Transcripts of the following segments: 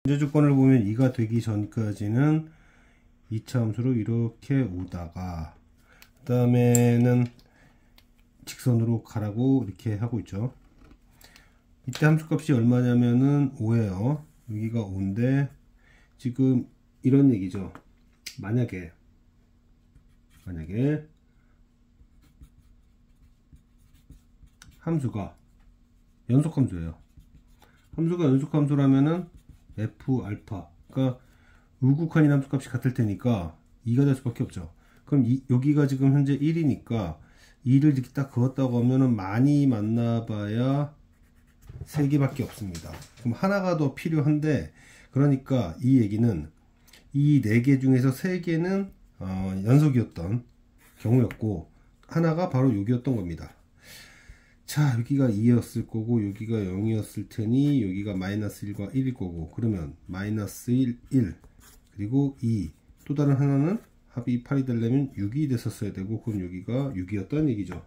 문제 조건을 보면 2가 되기 전까지는 2차 함수로 이렇게 오다가 그 다음에는 직선으로 가라고 이렇게 하고 있죠. 이때 함수값이 얼마냐면은 5예요. 여기가 5인데 지금 이런 얘기죠. 만약에 함수가 연속함수예요. 함수가 연속함수라면은 f 알파, 그러니까 우극한인 함수값이 같을 테니까 2가 될 수밖에 없죠. 그럼 여기가 지금 현재 1이니까 2를 이렇게 딱 그었다고 하면은 많이 만나봐야 3개밖에 없습니다. 그럼 하나가 더 필요한데, 그러니까 이 얘기는 이 4개 중에서 3개는 연속이었던 경우였고 하나가 바로 여기였던 겁니다. 자, 여기가 2였을 거고 여기가 0이었을 테니 여기가 마이너스 1과 1일 거고, 그러면 마이너스 1, 1 그리고 2, 또 다른 하나는 합이 8이 되려면 6이 됐었어야 되고, 그럼 여기가 6이었다는 얘기죠.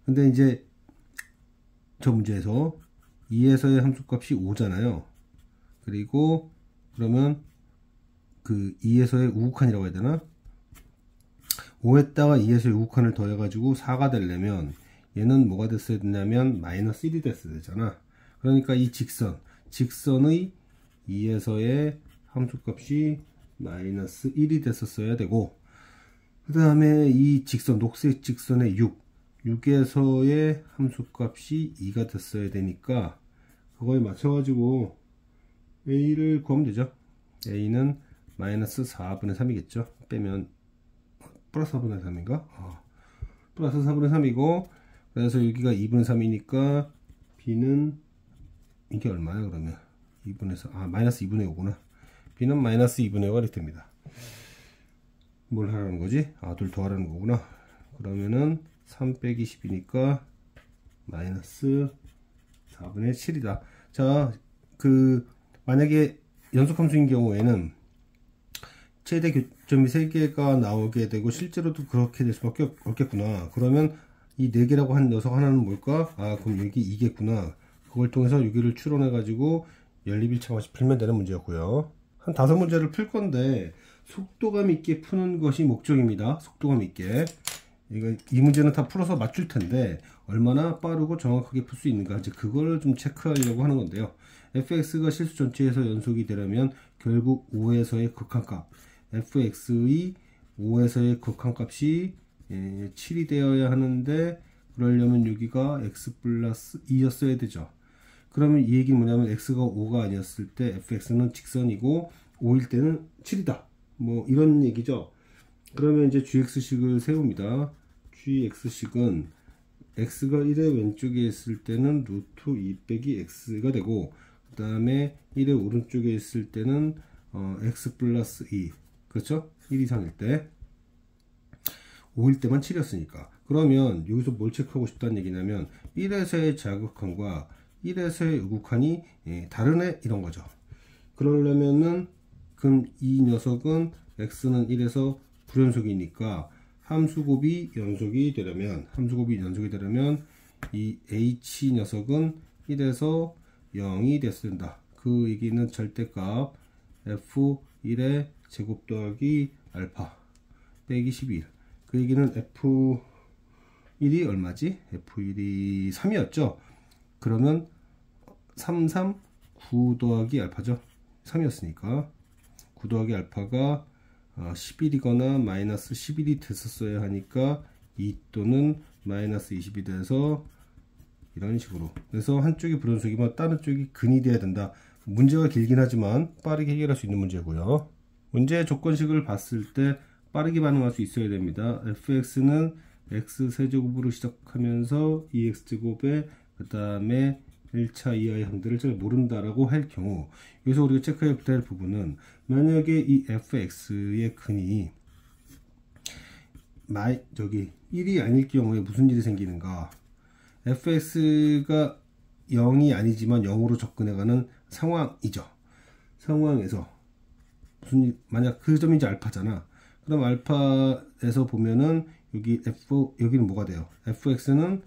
근데 이제 저 문제에서 2에서의 함수값이 5잖아요. 그리고 그러면 그 2에서의 우극한이라고 해야 되나? 5에다가 2에서의 우극한을 더해가지고 4가 되려면 얘는 뭐가 됐어야 되냐면 마이너스 1이 됐어야 되잖아. 그러니까 이 직선의 2에서의 함수값이 마이너스 1이 됐었어야 되고, 그 다음에 이 직선, 녹색 직선의 6에서의 함수값이 2가 됐어야 되니까 그거에 맞춰가지고 A를 구하면 되죠. A는 마이너스 4분의 3이겠죠. 빼면 플러스 4분의 3인가? 플러스 4분의 3이고, 그래서 여기가 2분의 3이니까 B는 이게 얼마야 그러면? 2분의 4, 마이너스 2분의 5구나. B는 마이너스 2분의 5가 이렇게 됩니다. 뭘 하라는 거지? 둘 더하라는 거구나. 그러면은 3 빼기 10이니까 마이너스 4분의 7이다. 자, 만약에 연속함수인 경우에는 최대 교점이 3개가 나오게 되고 실제로도 그렇게 될 수밖에 없겠구나. 그러면 이 4개라고 한 녀석 하나는 뭘까? 그럼 여기 2겠구나. 그걸 통해서 여기를 추론해 가지고 연립일치함없이 풀면 되는 문제였고요. 한 5문제를 풀 건데 속도감 있게 푸는 것이 목적입니다. 속도감 있게. 이 문제는 다 풀어서 맞출 텐데 얼마나 빠르고 정확하게 풀 수 있는가, 이제 그걸 좀 체크하려고 하는 건데요. fx가 실수 전체에서 연속이 되려면 결국 5에서의 극한값, fx의 5에서의 극한값이 7이 되어야 하는데, 그러려면 여기가 x 플러스 2였어야 되죠. 그러면 이 얘기는 뭐냐면 x가 5가 아니었을 때 fx는 직선이고 5일 때는 7이다, 뭐 이런 얘기죠. 그러면 이제 gx식을 세웁니다. gx식은 x가 1의 왼쪽에 있을 때는 루트 2 빼기 x가 되고, 그 다음에 1의 오른쪽에 있을 때는 x 플러스 2, 그렇죠? 1 이상일 때, 5일 때만 7이었으니까. 그러면 여기서 뭘 체크하고 싶다는 얘기냐면 1에서의 자극한과 1에서의 우극한이 다르네, 이런 거죠. 그러려면은 그럼 이 녀석은 x는 1에서 불연속이니까 함수곱이 연속이 되려면 이 h 녀석은 1에서 0이 됐어야 된다. 그 얘기는 절대값 f1의 제곱 더하기 알파 빼기 11. 그 얘기는 f1이 얼마지? f1이 3이었죠. 그러면 3, 9 더하기 알파죠. 3이었으니까 9 더하기 알파가 11이거나 마이너스 11이 됐었어야 하니까 2 또는 마이너스 20이 돼서 이런 식으로. 그래서 한쪽이 불연속이면 다른 쪽이 근이 돼야 된다. 문제가 길긴 하지만 빠르게 해결할 수 있는 문제고요. 문제의 조건식을 봤을 때 빠르게 반응할 수 있어야 됩니다. fx는 x세제곱으로 시작하면서 2x제곱에 그 다음에 1차 이하의 항들을 잘 모른다라고 할 경우, 여기서 우리가 체크해야 될 부분은 만약에 이 fx의 근이 1이 아닐 경우에 무슨 일이 생기는가. fx가 0이 아니지만 0으로 접근해가는 상황이죠. 상황에서 만약 그 점이 이제 알파잖아. 그럼 알파에서 보면은 여기는 뭐가 돼요? fx는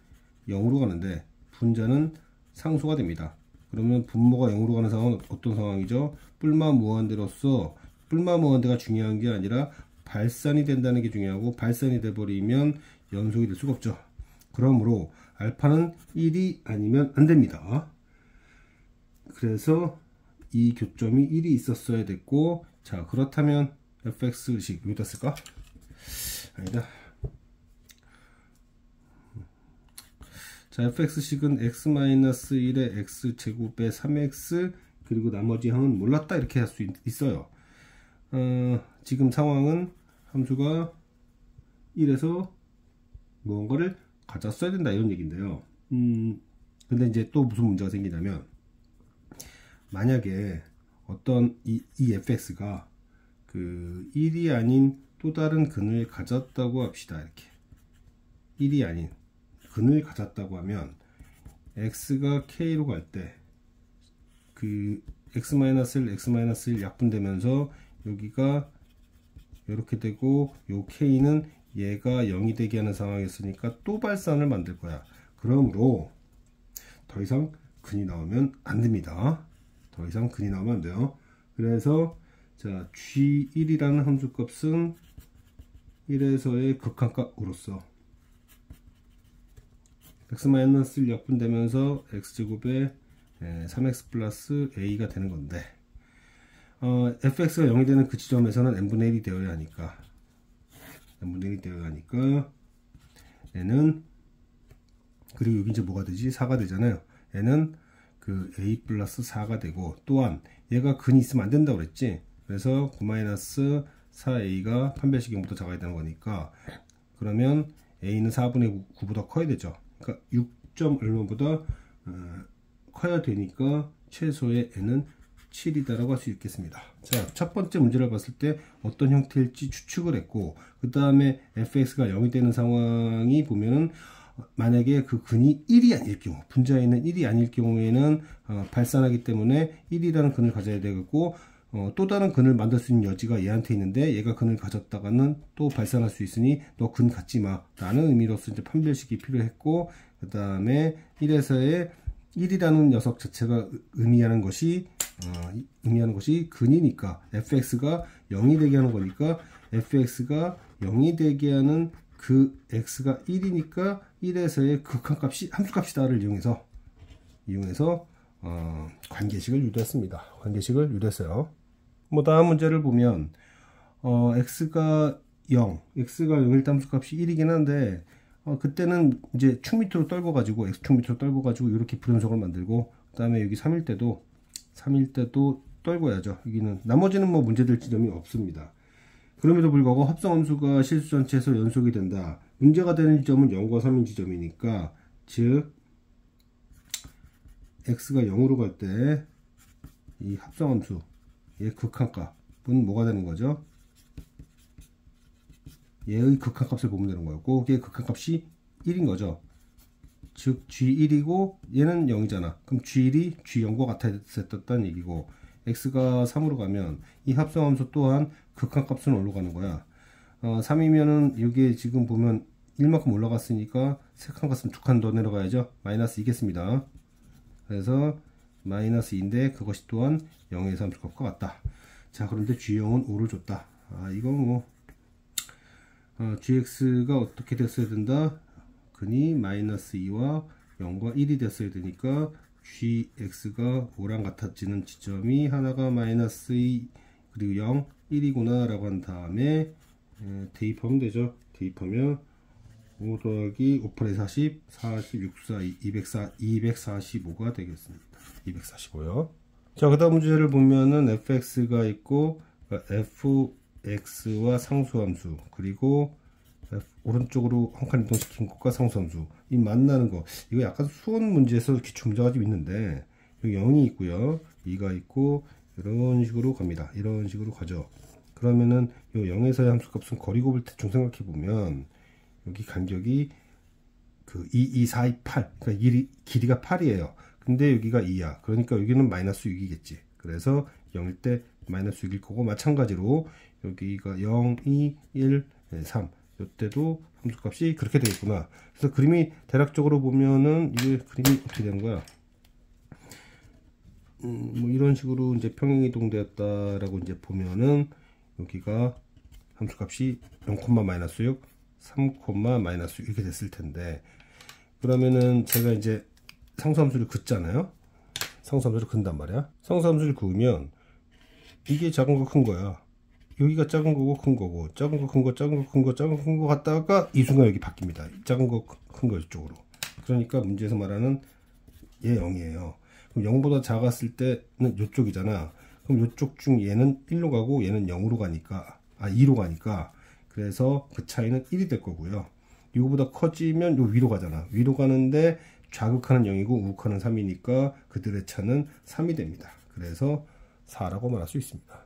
0으로 가는데 분자는 상수가 됩니다. 그러면 분모가 0으로 가는 상황은 어떤 상황이죠? 뿔마 무한대로서 뿔마 무한대가 중요한 게 아니라 발산이 된다는 게 중요하고, 발산이 돼버리면 연속이 될 수가 없죠. 그러므로 알파는 1이 아니면 안 됩니다. 그래서 이 교점이 1이 있었어야 됐고, 자 그렇다면 fx식 여기다 쓸까? 아니다. 자 fx식은 x-1의 x제곱의 3x 그리고 나머지 항은 몰랐다 이렇게 할 수 있어요. 지금 상황은 함수가 1에서 무언가를 가졌어야 된다 이런 얘기인데요. 근데 이제 또 무슨 문제가 생기냐면, 만약에 어떤 이 fx가 그 1이 아닌 또 다른 근을 가졌다고 합시다. 이렇게 1이 아닌 근을 가졌다고 하면 x가 k로 갈 때 그 x-1 x-1 약분되면서 여기가 이렇게 되고, 요 k는 얘가 0이 되게 하는 상황이었으니까 또 발산을 만들 거야. 그러므로 더 이상 근이 나오면 안 됩니다. 더 이상 근이 나오면 안 돼요. 그래서 자 g1이라는 함수값은 1에서의 극한값으로서 x-1 약분되면서 x제곱에 3x 플러스 a가 되는 건데, fx가 0이 되는 그 지점에서는 n분의 1이 되어야 하니까 얘는, 그리고 여기 이제 뭐가 되지? 4가 되잖아요. 얘는 그 a 플러스 4가 되고, 또한 얘가 근이 있으면 안 된다고 그랬지. 그래서 9-4a가 판별식형보다 작아야 되는 거니까, 그러면 a는 4분의 9보다 커야 되죠. 그러니까 6점 얼마보다 커야 되니까 최소의 n은 7이다라고 할 수 있겠습니다. 자, 첫 번째 문제를 봤을 때 어떤 형태일지 추측을 했고, 그 다음에 fx가 0이 되는 상황이 보면은, 만약에 그 근이 1이 아닐 경우, 분자에 있는 1이 아닐 경우에는 발산하기 때문에 1이라는 근을 가져야 되고, 또 다른 근을 만들 수 있는 여지가 얘한테 있는데, 얘가 근을 가졌다가는 또 발산할 수 있으니 너 근 갖지 마 라는 의미로서 이제 판별식이 필요했고, 그 다음에 1에서의 1이라는 녀석 자체가 의미하는 것이 근이니까 fx가 0이 되게 하는 거니까, fx가 0이 되게 하는 그 x가 1이니까 1에서의 극한값이 함수값이다를 이용해서 관계식을 유도했습니다. 관계식을 유도했어요. 뭐 다음 문제를 보면 x가 0일 때 함수값이 1이긴 한데, 그때는 이제 축 밑으로 떨궈가지고 x축 밑으로 떨궈가지고 이렇게 불연속을 만들고, 그 다음에 여기 3일 때도 떨궈야죠. 여기는 나머지는 뭐 문제될 지점이 없습니다. 그럼에도 불구하고 합성함수가 실수전체에서 연속이 된다. 문제가 되는 지점은 0과 3인 지점이니까, 즉 x가 0으로 갈 때 이 합성함수의 극한값은 뭐가 되는 거죠? 얘의 극한값을 보면 되는 거였고, 얘의 극한값이 1인 거죠. 즉 g1이고 얘는 0이잖아. 그럼 g1이 g0과 같았었다는 얘기고, x가 3으로 가면 이 합성함수 또한 극한값은 올라가는 거야. 3이면은 이게 지금 보면 1만큼 올라갔으니까 색한값은 2칸 더 내려가야죠. 마이너스 2겠습니다. 그래서 마이너스 2인데 그것이 또한 0에서 함수값과 같다. 자, 그런데 g0은 5를 줬다. 이건 뭐 gx가 어떻게 됐어야 된다? 근이 마이너스 2와 0과 1이 됐어야 되니까 gx가 5랑 같아지는 지점이 하나가 마이너스 2 그리고 0, 1이구나 라고 한 다음에 대입하면 되죠. 대입하면 5 더하기 5, 8에 40, 46, 4, 245가 되겠습니다. 245요. 자, 그 다음 문제를 보면은 fx가 있고, fx와 상수함수, 그리고 오른쪽으로 한 칸 이동시킨 것과 상수함수, 이 만나는 거, 이거 약간 수원 문제에서 기출문제가 좀 있는데, 여기 0이 있고요, 2가 있고, 이런 식으로 갑니다. 이런 식으로 가죠. 그러면은 이 0에서의 함수값은 거리 곱을 대충 생각해 보면, 여기 간격이 그 2, 2, 4, 2, 8, 그러니까 길이가 8이에요. 근데 여기가 2야. 그러니까 여기는 마이너스 6이겠지. 그래서 0일 때 마이너스 6일 거고, 마찬가지로 여기가 0, 2, 1, 3, 이때도 함수값이 그렇게 되겠구나. 그래서 그림이 대략적으로 보면은 이게 그림이 어떻게 되는 거야? 뭐 이런 식으로 이제 평행이동되었다라고 이제 보면은 여기가 함수값이 0, 마이너스 6, 3, 마이너스 6 이렇게 됐을 텐데, 그러면은 제가 이제 상수함수를 긋잖아요. 상수함수를 긋는단 말이야. 상수함수를 그으면 이게 작은 거 큰 거야. 여기가 작은 거고 큰 거고, 작은 거 큰 거, 작은 거 큰 거, 작은 거 큰 거 갔다가 이 순간 여기 바뀝니다. 작은 거 큰 거 이쪽으로. 그러니까 문제에서 말하는 얘 0이에요. 그럼 0보다 작았을 때는 이쪽이잖아. 그럼 이쪽 중 얘는 1로 가고 얘는 0으로 가니까, 2로 가니까, 그래서 그 차이는 1이 될 거고요. 이거보다 커지면 요 위로 가잖아. 위로 가는데 좌극하는 0이고 우극하는 3이니까 그들의 차는 3이 됩니다. 그래서 4라고 말할 수 있습니다.